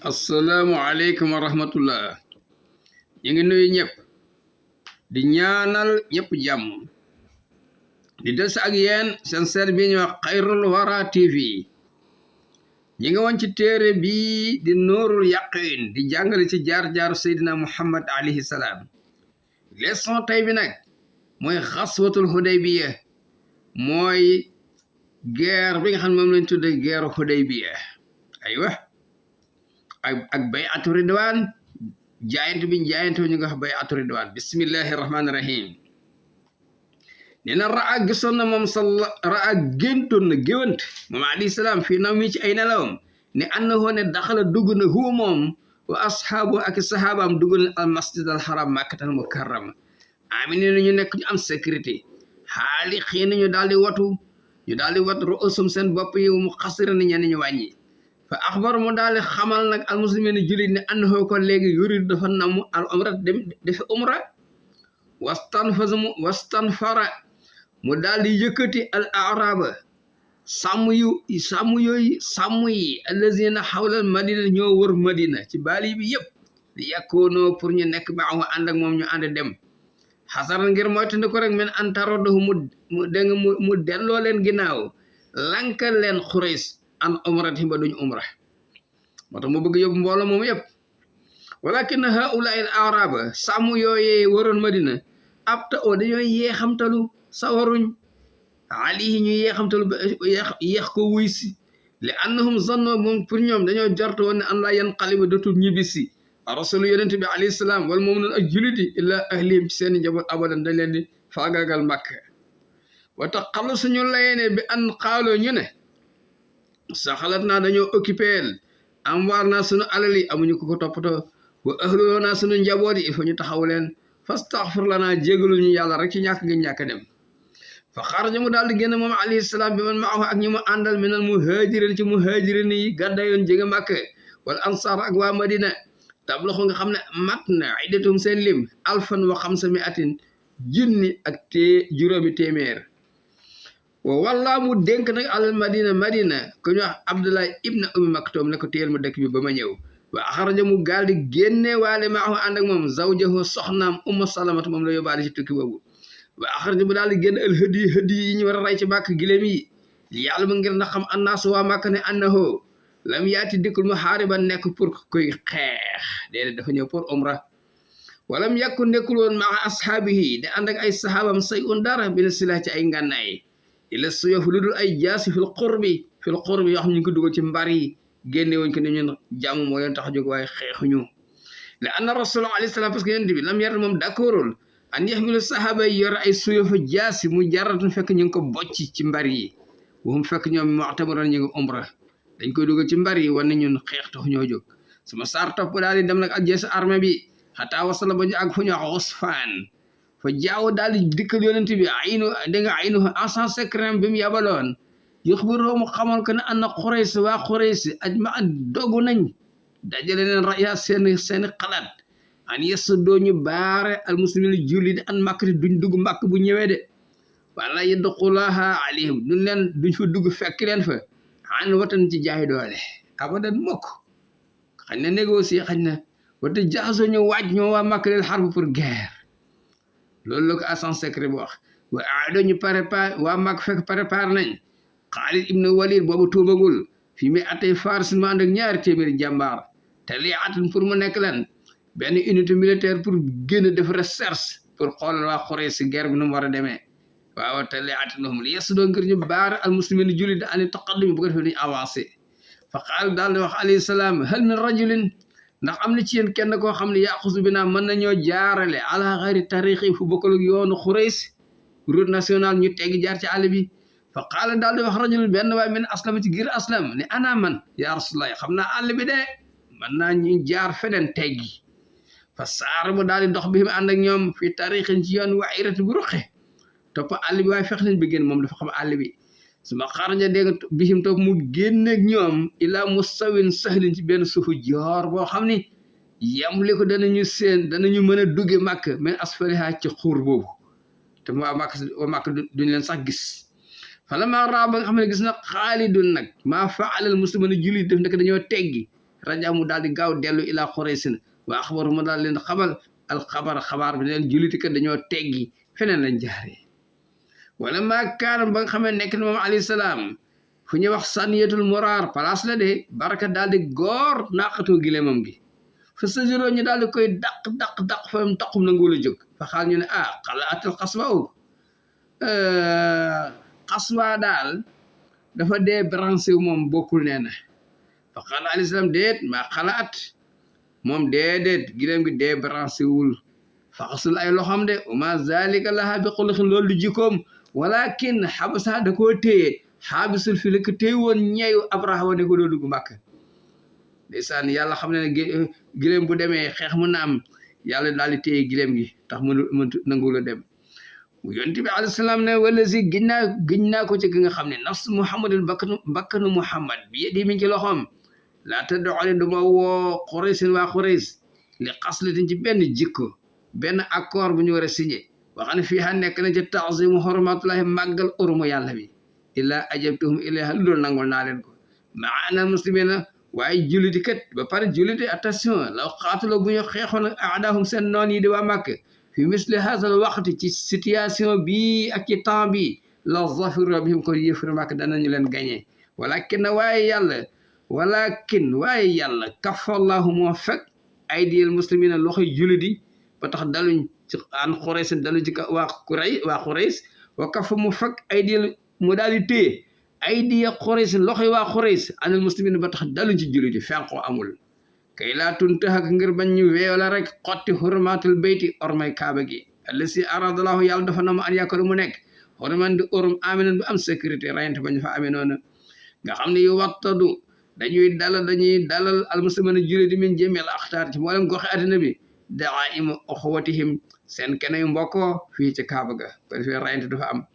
Assalamualaikum warahmatullah. ñu ngi nuyu ñëpp di ñaanal ñëpp jàmm di des ak yéen seen seet bi ñu wax Xayrul Wara TV ñi nga woon ci téere bii di Nuurul Yaqiin di jàngale ci jaar-jaar Seydina Muhammad alayhi salaam. leçon tey bi nag mooy xaswatul Hudaybiya, mooy guerre bi nga xam ne moom lañ tudde guerre Hudaybiya. aywa ak bay'atu ridwaan, jaayante bi jaayante ñu nga wax bay'atu ridwaan. bismillahi rahmaani rahim. nee na raa gisoon na moom raa géntoon na géwant moom alayhi salaam fii naw mi ci ay nelawam ne annahu ne daxala dugg na huwa moom wa ashaabu ak sahabaam dugg na al masjid al haram makkatal mukarrama amine na ñu nekk ñu am sécurité xaali xii na ñu daal di wat ru'usum seen bopp yi mu xasira ni ñenn ñu wàññi fa axbar mu daal di xamal nag al muslimin julit ne annahu ko léegi yurid dafa namu al umra dem defi umra wastanfara mu daal di yëkkati al araba sàmm yi allazina xawla madina ñoo wër madina ci baali bi yëpp li yakkoonoo pour ñu nekk maahu ànd ak moom ñu ànd dem xasaran ngir moytandi ko rek men antarodahu mu delloo leen ginnaaw lankal leen Xurays an umrati ba duñ umra moo tax mu bëgg yóbbu mbooloo moom yëpp walakin haula al araba sàmm yooyee waroon madina abta o dañoo yeexamtalu sawaruñ alihi ñu yeexamtalu yeex ko wuy si li annahum zanno moom pour ñoom dañoo jortu woon ne an laa yanqaliba dootul ñibbisi rasulu yonent bi alayhi salaam wala moom noonu ak jullit yi illa ahlihim ci seeni njaboot abadan dañ leen di faagaagal màkk wa tax xalu suñu layene bi an xaaloo ñu ne sa xalaat naa dañoo occupeel am waar naa suñu alal yi amuñu ko toppatoo wa ahloo naa suñu njaboot yi il faut ñu taxaw leen fastaxfir lanaa jégalul ñu yàlla rek ci ñàkk gi ñàkk dem fa xaraja mu daal di génn moom alayhi salaam bi man maahu ak ñi mu àndal minal muhajirin ci muhajirin yi gàddayoon jóge Màkka wala ansaar ak waa Madina tabloxu nga xam ne mat na iddatum seen lim alfan wa xamsa miatin junni ak juróomi téeméer wa wallaa mu dénk nag alal madina ku ñu wax Abdullah ibn Ummi Maktum ne ko téyel ma dëkk bi ba ma ñëw wa axaraja mu gaal di génne waale maahu ànd ak moom zawjahu soxnaam Ummu Salamata moom la yóbbaale ci tukki boobu wa axaraja mu daal di génn al hëdi yi ñu war a rey ci Màkk giléem yi li yàlla ma ngir na xam annaasu waa Màkk ne annahu lam yaati dikkul mu xaariban nekk pour koy xeex déedéet dafa ñëw pour umra walam yàkku nekkul woon maa ashaabihi de ànd ak ay sahaabam say un dara bina silah ci ay ngànnaay ila suyuf lu dul ay jaasi fil qurbi yoo xam ñu ngi ko dugal ci mbar yi génne wuñ ko ne ñun jàmm moo leen tax a jóg waaye xeexuñu la anna rasulullah alayhi salaam parce que yonent bi lam yar moom d'accordul an yaxmilu sahaaba yi yor ay suyufa jaasi mu jaratun fekk ñu ngi ko bocc ci mbar yi waxum fekk ñoom mu'tamaroon ñu ngi umra dañ koy dugal ci mbar yi wane ñun xeex tax ñoo jóg sama saar topp daal di dem nag ak jeesu armée bi xataa wasala ba ñu ak fu ñu wax Usfaan fa jaaw daal di dikkal yonent bi aynu agent secret bi mu yabaloon yuxbiru mu xamal ko ne anna Qurays waa Qurays ajmaa dogu nañ dajale leen raya seeni xalaat an yes doo ñu baare al muslimin jullit an Makka duñ dugg Makka bu ñëwee de wala yadxulaha alayhim duñ fa dugg fekk leen fa an watan ci jaay doole abadan mokk xañ na négocier xañ na wata jaxasoo ñu waaj ñoo waa Makka leen xarbu pour guerre loolu la ko agent secret bu wax wa aado ñu préparé waa Makka fekk préparé nañ Xaalid ibn Walid boobu tuubagul fii muy atay Faris ma ànd ak ñaari téeméeri jàmbaar te lii atun pour mu nekk leen benn unité militaire pour génn def recherche pour xoolal waa Xuraysh si guerre bi nu mu war a demee waaw te lii atun li yes doo ngir ñu baar al muslimin jullit ani taqaddum bu ko defee dañu avancé fa qaal daal di wax alayhi salaam hal min rajulin ndax am na ci yéen kenn koo xam ne yaxusu bi naa mën nañoo jaarale ala xayri tariqi fu bokkul ak yoonu Xuraysh route nationale ñu teggi jaar ci àll bi fa qaala daal di wax rajul benn waay min aslam ci giir aslam ne ana man ya rasulallah xam naa àll bi de mën naa ñu jaar feneen teggi fa saar bu daal di dox bi mu ànd ak ñoom fi tariqin ci yoon wairati bu ruqe topp àll bi waaye fex nañ bi génn moom dafa xam àll bi suma xaraja dégg bihim topp mu génn ak ñoom ila mustawin sahlin ci benn suufu joor boo xam ni yemli ko danañu mën a dugge Màkk mais asfaliha ci xuur boobu te waa Màkk duñ leen sax gis falammaa raa ba nga xam ne gis na Xaalidun nag maa fa'alal muslimuuna jullit def nekk dañoo teggi raja mu daal di gaaw dellu ila Quraysin wa axbaru mu daal leen xamal xabaar bi neen julliti kat dañoo teggi feneen lañ jaaree wala maa kaanam ba nga xamee nekk na moom alayhi salaam fu ñuy wax saniyatul muraar place la de baraka daal di góor naqatoo gileemam gi fa sajuroo ñu daal di koy daq fa mu taqum nangu la jóg fa xaal ñu ne xalaatul xaswa xaswa daal dafa dee branché wu moom bokkul nee na fa xaal alayhi salaam déet maa xalaat moom déedéet gileem gi dee branché wul faxasul ay loxam de uma zalika laha bi xuluxin loolu du jikkoom walakin xabasa da koo téye xaabisul fi la ko téye woon ñeeyu Abraha ne ko doo dugg Makka ndeysaan yàlla xam ne gileem bu demee xeex mu na am yàlla daal di téye gileem gi tax mu nangu la dem yonent bi alayhi salaam ne wala si giñ naa ko ci ki nga xam ne nafs muhammadin bakkanu muhammad bi yedi mi ci loxoom laa tad'u duma woo Quraysin waa Qurays li xaslatin ci benn jikko benn accord bu ñu war a signé wax ne fii nekk na ci ta'zimu hurmatullahi màggal urumu yàlla bi illaa ajabtuhum ilayha lu doon nangul naa leen ko maana muslimina waaye julliti kat ba pare julliti attention law xaatalo bu ñu xeexoon ak aadaahum seen noon yi di waa Màkk fi misli haazal waqti ci situation bi ak ci temps bi la zafiru bihim ko yëfir Màkk danañu leen gañee waaye yàlla kafallahu moo fekk aydiyal muslimina loxoy julliti ba tax daluñ ci an Quraysh daluñ ci waa Quraysh wa kafa mu fekk aydiyal mu daal di téye aydiya Quraysh loxoy waa Quraysh anal muslimin ba tax daluñ ci julliti fenqoo amul kay laa tuntaxak ngir bañ ñu weeyola rek xotti hurmatul bayti ormay kaaba gi allasi aradallahu yàlla dafa na mu an yàkkadu mu nekk xorman di orum aminan bu am sécurité rayante bañ fa amee noonu nga xam ne yu wattadu dañuy dalal almuslimina julliti min jëmeel axtaar ci mboolem goxe addina bi daa ima oxwatihim seen kenay mbokkoo fii ci kaaba ga ko defee rayante dafa am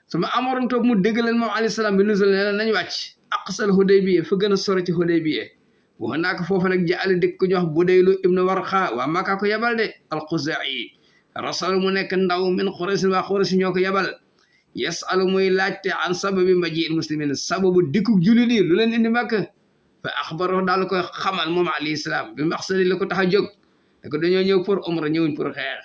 sama amoron toog mu dégg leen moom alayhi salaam bi nuzul ne nañ wàcc aqsal Hudaybiya fa gën a sori ci Hudaybiya wax naa ko foofu nag jaali dëkk ko ñu wax Budaylu ibnu Warqa waa Makka ko yabal de al-Xuzaa'i rasul mu nekk ndaw min Quraysh waa Quraysh ñoo ko yabal yasalu muy laajte an sababi maji'il muslimin sababu dikkug jullit yi lu leen indi Makka fa axbaro daal koy xamal moom alayhi salaam bi maqsadi la ko tax a jóg da ko dañoo ñëw pour umra ñëwuñ pour xeex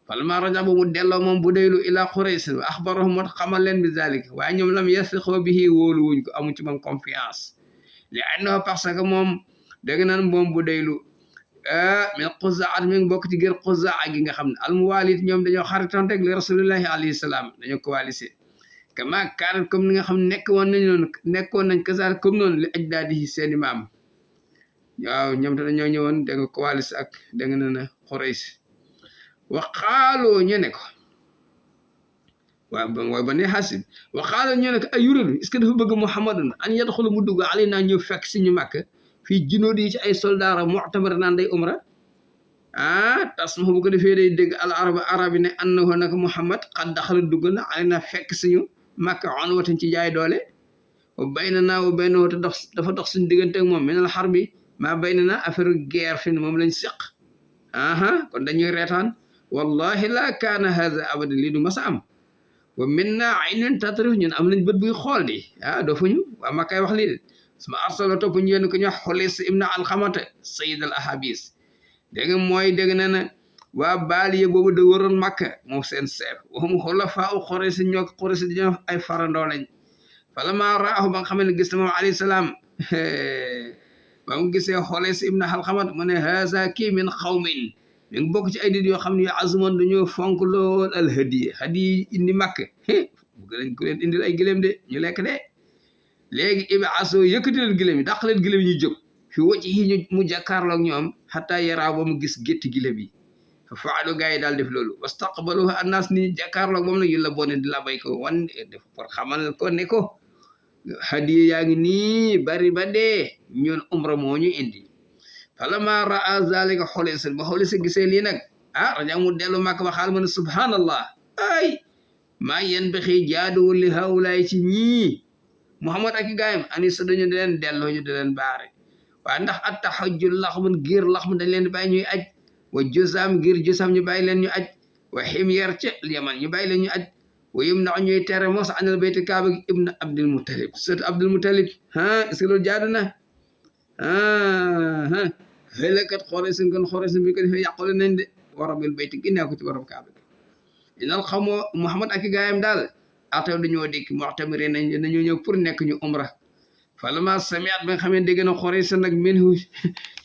falammaa raja'a ba mu delloo moom Budaylu ila Quraysh wa axbarahum moo xamal leen bi zalik waaye ñoom lam yasiqu bihi wóolu wuñ ko amuñ ci moom confiance li annahu parce que moom dégg naan moom Budaylu min Xuzaa mi ngi bokk ci gër Xuzaa gi nga xam ne almuwaalit ñoom dañoo xaritoon rek li rasulillahi alayhi salaam dañoo coalisé kama kaanat comme ni nga xam nekkoon nañ kasaar comme noonu li ajdaadihi seeni maam waaw ñoom te dañoo ñëwoon da nga coalisé ak da nga ne na Quraysh wa qaaloo ñu ne ko waaw ba ne xasib wa qaaloo ñu ne ko ay yuridu est-ce que dafa bëgg Muhammadun an yadxulu mu dugg alay naa ñëw fekk si ñu Makka fii junoodi yi ci ay soldaara mu'tamar naan day umra tasma bu ko defee day dégg al arab yi ne annahu naka Muhammad qad daxala dugg na alay naa fekk suñu Makka on watan ci jaay doole wa baynanaa wa baynahu te dafa dox suñu diggante ak moom minal harbi maa baynanaa affaire guerre fi moom lañ seq kon dañuy reetaan wallahi la kaana haza abada lii du masa am wa minna aynun tatrif ñun am nañ bët buy xool di doofuñu waa Makka wax lii de suma arsala topp ñu yéen ko ñu wax Xulis ibn Alxamata sayyid al ahabis dégg nga mooy dégg na ne waa baaliye boobu da waroon Makka moom seen seef waxum xulafaa u Quraysh ñoo Quraysh dañoo ay farandoo lañ falammaa raahu ba nga xam ne gis na moom alayhi salaam ba mu gisee Xulis ibn Alxamata mu ne haza kii min xawmin mi ngi bokk ci ay nit yoo xam ne azuman dañoo fonk lool al hadiya indi Makka bëgg nañ ko leen indil ay gëléem de ñu lekk de léegi ibaaso yëkkati leen gëléem yi dàq leen gëléem yi ñu jóg fi wacc yi mu jàkkaarloog ñoom xataa yaraa ba mu gis gétti gëléem yi fa faalu gaa yi daal def loolu wastaqbaluhu annaas ni jàkkaarloog moom nag yu la bone di la bay ko wan def pour xamal ko ne ko hadiya yaa ngi nii bari ba dee ñun umra moo ñu indi falammaa raa zalika Xulis ba Xulis gisee lii nag raja mu dellu Makka ba xaal ma ne subhanallah ay maa yanbaxi jaaduwul li hawlaay ci ñii Muhammad ak i gaayam ani sa dañu di leen delloo ñu di leen baare waaye ndax attahajjul laxmun giir laxmu dañ leen di bàyyi ñuy aj wa jusaam giir jusaam ñu bàyyi leen ñu aj wa ximyar ca Yaman ñu bàyyi leen ñu aj wa yum na ñuy tere mos anal bayti kaaba gi ibn Abdul Muttalib sët Abdul Muttalib est-ce que loolu jaadu na aha helakat xorisin kon xorisin bi ko defee yàqule nañ de warabil bayti ginnaaw ko ci borom kaaba gi inal xamoo Muhammad ak gaayam daal ataw dañoo dikk mu'tamiri nañ dañoo ñëw pour nekk ñu umra falama samiat ba nga xamee dégg na xorisa nag minhu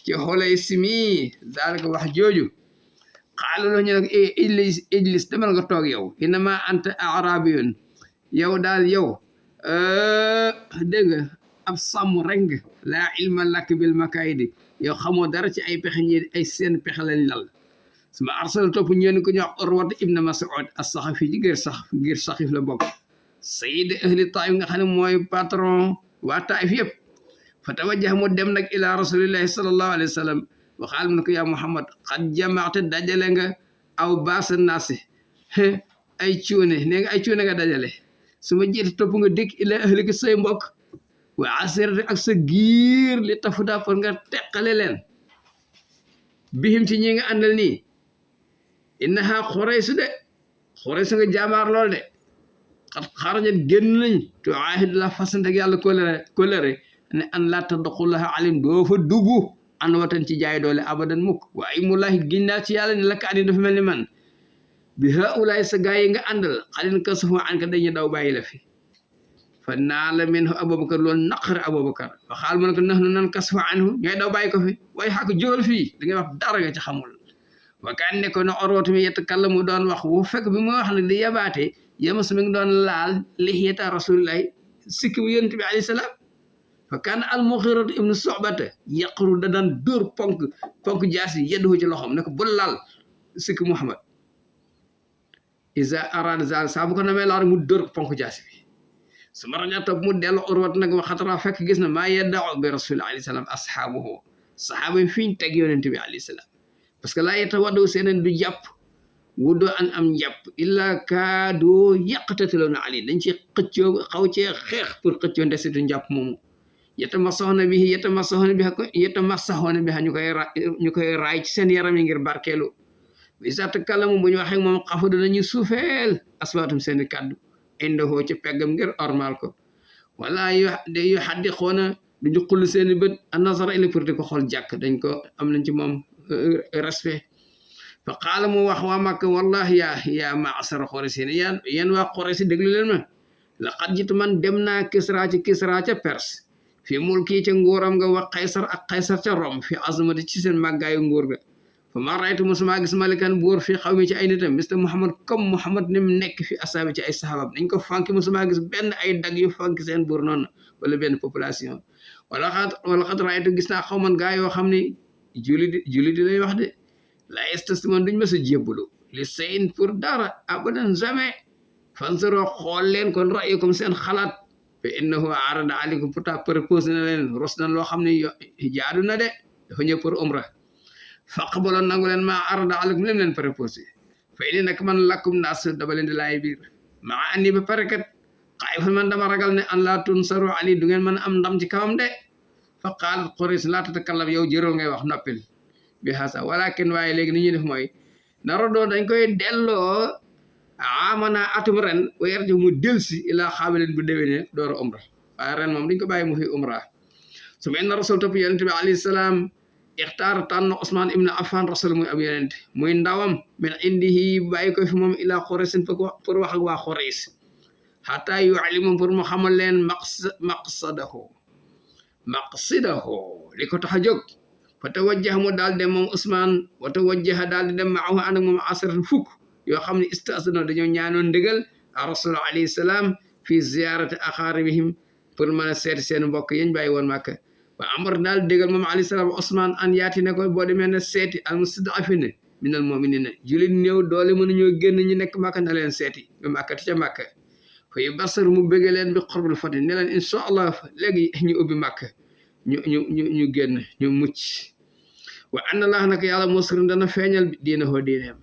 ci xoolay simi zalika wax jooju xaalu la ñu nag ijlis demal nga toog yow inama anta arabiyun yow daal yow dégg nga ab sàmm rek nga laa ilma lak bil makayidi yow xamoo dara ci ay pexe ñi ay seen pexe lañ lal suma arsala topp ñeen ko ñu wax Urwat ibn Mas'ud as-Saxafi ji ngir saxif la bokk sayid ahli Taif nga xam ne mooy patron waa Taif yëpp fa tawajjaha mu dem nag ila rasulillahi sallallahu alayhi wa sallam waxaal mu ne ko yaa Muhammad xad jamaate dajale nga aw baasa naasi ay cuune nee nga ay cuune nga dajale su ma jiite topp nga dëkk ila ahli ki say mbokk wa asirate ak sa giir li tafuda pour nga teqale leen bihim ci ñi nga àndal nii innaha xoraysu de xoraysu nga jaamaar lool de xat xarajat génn nañ to ahid la fasante ak yàlla kóllëre ne an la tadxulaha alim doo fa dugg an watan ci jaay doole abadan mukk waaye mulahi ginnaa ci yàlla ne lakka ani dafa mel ni man bi haulaay sa gaay yi nga àndal xalin kasafu an ka dañu daw bàyyi la fi fa naala minhu Abubakar loolu naqari Abubakar wa xaal mu ne ko nax nu nan kasafu anhu ñooy daw bàyyi ko fi waaye xaak jógal fii da ngay wax dara nga ci xamul wa kaan ne ko na Urwatu mi yatakallamu doon wax bu fekk bi mu wax ne di yabaate yamas mi ngi doon laal lihiyata rasulillahi sikki bu yonent bi alayhi salaam fa kaan al-Mughira ibnu Su'bata yaqru da daan dóor ponk jaasi yeddu ci loxom ne ko bul laal sikki Muhammad iza arada zal saa bu ko namee laal mu dóor ponk jaasi bi su ma rajo topp mu dellu Urwat nag wa xatara fekk gis na maa yeddao bi rasulillahi alayhi salaam ashaabuhu sahaaba yi fiñ teg yonent bi alayhi salaam parce que laa yatawaddaw seeneen du jàpp wuddoo am njàpp illa kaadoo yàqatatiloona ali dañ ci xëccoo xaw cee xeex pour xëccoo ndesitu njàpp moomu yatamassaxoona bi ñu koy raay ci seen yaram yi ngir barkeelu isa takalamu bu ñu waxee moom xafadu dañuy suufeel aswaatum seeni kàddu indahoo ci peggam ngir ormal ko wala yu xaddi xoona duñu xull seeni bët a nasara ili pour di ko xool jàkk dañ ko am nañ ci moom respect fa qaala mu wax waa Makka wallahi yaa ma'sara Quraysin yéen waa Quraysh déglu leen ma laqad jitu man dem naa Kisra ca Perse fi mulki ca nguuram nga wax Qaysar ak Qaysar ca Rome fi azmati ci seen màggaayu nguur ga fa ma raytu musuma gis malikan buur fi xaw mi ci ay nitam misla Muhammad comme Muhammad ni mu nekk fi asaabi ci ay sahabam dañ ko fanki musuma gis benn ay dag yu fanki seen buur noonu wala benn population wala xat raytu gis naa xaw man gaa yoo xam ne julli di lay wax de la estastimon duñ mës a jébbalu li sayin pour dara abadan jamais fansaro xool leen kon ra'yakum seen xalaat fa innahu arada alaykum pourtant propose na leen ros na loo xam ne jaadu na de dafa ñëw pour umra faqbaloon nangu leen maa arada alaykum leen leen proposé fa ini nag man lakkum naas dama leen di laay biir maa andi ba pare kat xaayifan man dama ragal ne an laa tunsaru ali du ngeen mën a am ndam ci kawam de fa qaalat Quraysh laa tatakallam yow jërol ngay wax noppil bi xasa walakin waaye léegi ni ñuy def mooy naro doon dañ koy delloo amana atum ren wa yarji mu delsi ilaa xaabilin bu déwéne door a umra waaye ren moom dañ ko bàyyi mu fi umra su ma inna rasul topp yonent bi alayhi salaam ixtaar tànn Usmaan ibn Affan rasul muy ab yonent muy ndawam min indihi bàyyi ko fi moom ilaa Quraysh pour wax ak waa Quraysh xataa yu'allimum pour mu xamal leen maqsidahu li ko tax a jóg fa tawajjaha mu daal dem moom Usmaan wa tawajjaha daal di dem maahu ànd ak moom asratan fukk yoo xam ne istasno dañoo ñaanoon ndigal a rasul alayhi salaam fi ziyarati aqaribihim pour mën a seeti seen mbokk yañ bàyyi woon Màkka wa amar daal digal moom alayhi salaam Usmaan an yaati ne ko boo demee ne seeti al mustad'afina minal mu'minina julit néew doole mënuñoo génn ñu nekk Màkka na leen seeti ba Màkka ti ca Màkka fa yubasir mu bëgg leen bi qurbul fati ne leen insha allah léegi ñu ubbi Màkka ñu génn ñu mucc wa anna allah nag yàlla musrim dana feeñal diina hoo diineem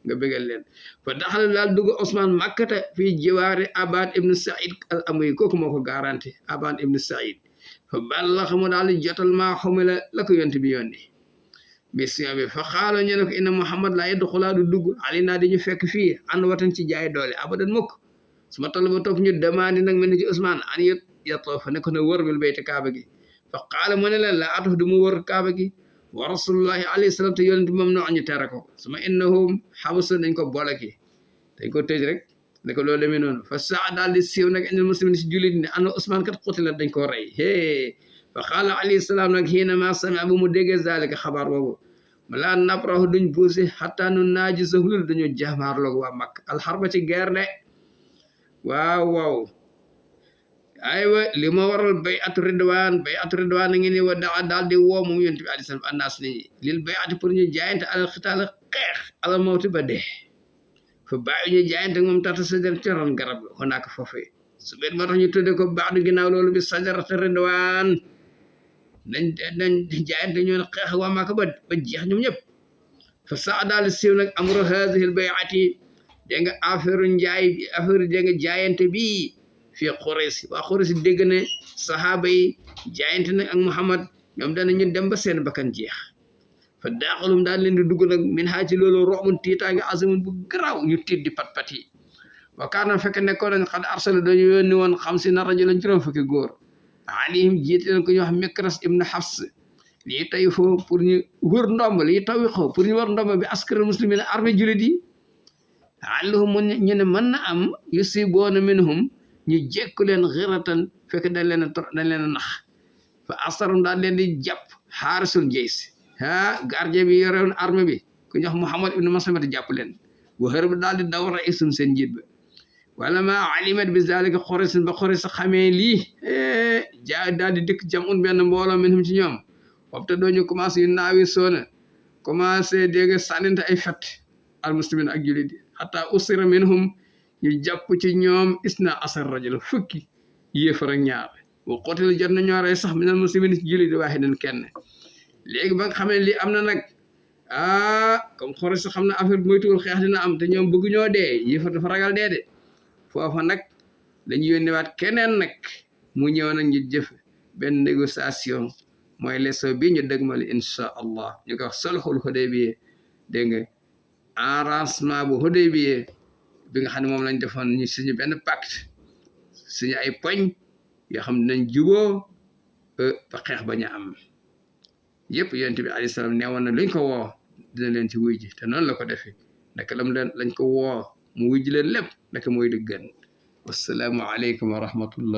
nga bëggal leen fa daxal daal dugg Usmaan Makkata fii jiwaari Aban ibn Saïd al amuy kooku moo ko garanti Aban ibn Saïd fa ballax mu daal di jotal maa xumila la ko yonent bi yónni mission bi fa xaalo ñu ne ko inna Muhammad laa yadxulaa du dugg ali naa di ñu fekk fii an watan ci jaay doole abadan mukk su ma toll ba topp ñu demandi nag mel ni ci Usmaan an yatoofa ne ko na wër bil bayti kaaba gi fa qaala mu ne leen la atof du mu wër kaaba gi wa rasulullahi alayhi salaam te yonent moom noo ñu tere ko suma innahum xabasu dañ ko bolaki dañ ko tëj rek ne ko loolu demee noonu fa saa daal di siiw nag indil muslimin si jullit ne ana Usmaan kat qutila dañ koo rey fa qaala alayhi salaam nag xiina ma samia bu mu déggee zalika xabaar boobu malaa nabrahu duñ buusi xataa nu naaji sahulul dañoo jaamaarloog waa Makka alxarba ci guerre de waaw aywa li ma waral bay'atu ridwaan a ngi ni wa daa daal di woo moom yonent bi alayhi salaam annaas nit ñi lil bay'ati pour ñu jaayante alal xitaal xeex alal mawti ba dee fa bàyyi ñu jaayante moom tata sajar ci ron garab la xonaaka foofee su beet moo tax ñu tudde ko ba'du ginnaaw loolu bi sajaratu ridwaan dañ jaayante ñoon xeex waa Makka ba jeex ñoom ñëpp fa saa daal di siiw nag amru haadihi al bay'ati dégg nga affaire dégg nga jaayante bi fii Quraysh waa Quraysh dégg ne sahaaba yi jaayante nag ak Muhammad ñoom danañu dem ba seen bakkan jeex fa daaxalum daal leen di dugg nag min haa ci loolu roxmun tiitaange azimun bu garaaw ñu tiit di pat yi wa kaana fekk nekkoon nañ xad arsala dañu yónni woon 50 rajulan juróom fukki góor alayhim jiite leen ko ñu wax Mikras ibn Hafs lii tay foo pour ñu wër ndomb lii tawi xoo pour ñu wër ndomb bi askar muslimin armée julit yi allahum ñu ne mën na am yusiboona minhum ñu jekku leen xiratan fekk dañ leen a nax fa asarum daal leen di jàpp xaarisul jays gardien bi yorewoon armée bi ku ñu wax Muhammad ibn Maslamata jàpp leen wa hërb daal di daw raisum seen njiit ba wala ma alimat bi zalika Quraysh ba Quraysh xamee lii jaa daal di dëkk jamun benn mbooloo minhum ci ñoom foofu te dooñu commencé yu naawi soona commencé dégg sànninte ay fet al muslimin ak julit yi hatta usira minhum ñu jàpp ci ñoom isna asar rajul fukki yéefar ak ñaar wa qutila jot na ñoo rey sax minal muslimin ci julit yi waahidan kenn léegi ba nga xamee lii am na nag comme Quraysh xam na affaire bi moytuwul xeex dina am te ñoom bëgg ñoo dee yéefar dafa ragal dee de foofa nag dañu yónniwaat keneen nag mu ñëw nag ñu jëf benn négociation mooy leçon bi ñu dëgmal insha allah ñu ko wax sulhul Hudaybiya dégg nga arrangement bu Hudaybiya bi nga xam ne moom lañ defoon ñu suñu benn pacte suñu ay poñ yoo xam ne nañ juboo ba xeex bañ a am yëpp yonent bi alayhi salaam neewoon na luñ ko woo dina leen ci wuy ji te noonu la ko defee naka lañ ko woo mu wuy ji leen lépp naka mooy dëggan wassalaamu aleykum wa rahmatullah